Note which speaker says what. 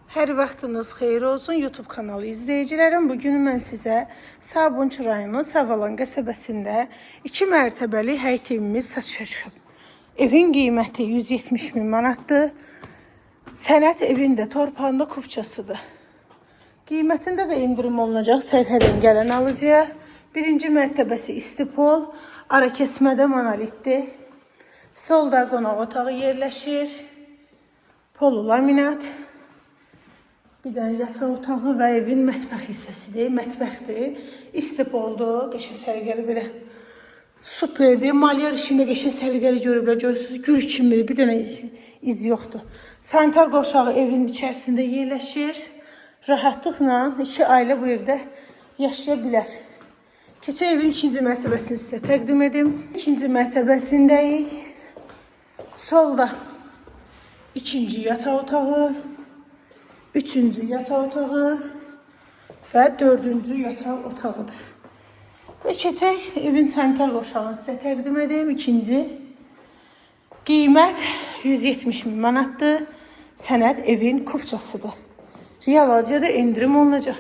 Speaker 1: Hər vaxtınız xeyir olsun YouTube kanalı izləyicilərim. Bugün mən sizə Sabunçu rayonu Savalan qəsəbəsində 2 mərtəbəli həyət evimiz satışa çıxıb. Evin qiyməti 170 min manatdır. Sənət evin də torpağında kupçasıdır. Qiymətində də indirim olunacaq sərhədən gələn alıcıya. Birinci mərtəbəsi istipol, ara kəsmədə monolitdir. Solda qonaq otağı yerləşir. Polu laminat. Bir dənə yataq otağı və evin mətbəx hissəsidir. Mətbəxdir. İstipoldur. Qəşəng səliqəli belə. Superdir. Maliyar işində qəşəng səliqəli görüblər. Görürsünüz, gül kimidir. Bir dənə iz yoxdur. Sanitar qoşağı evin içərisində yerləşir. Rahatlıqla 2 ailə bu evdə yaşaya bilər. Keçən evin ikinci mərtəbəsini sizə təqdim edim. İkinci mərtəbəsindəyik. Solda ikinci yataq otağı. Üçüncü yataq otağı və dördüncü yataq otağıdır. Və keçək evin sanitar qoşağını sizə təqdim edeyim. İkinci qiymət 170 min manatdır. Sənət evin kupçasıdır. Real alıcıya da indirim olunacaq.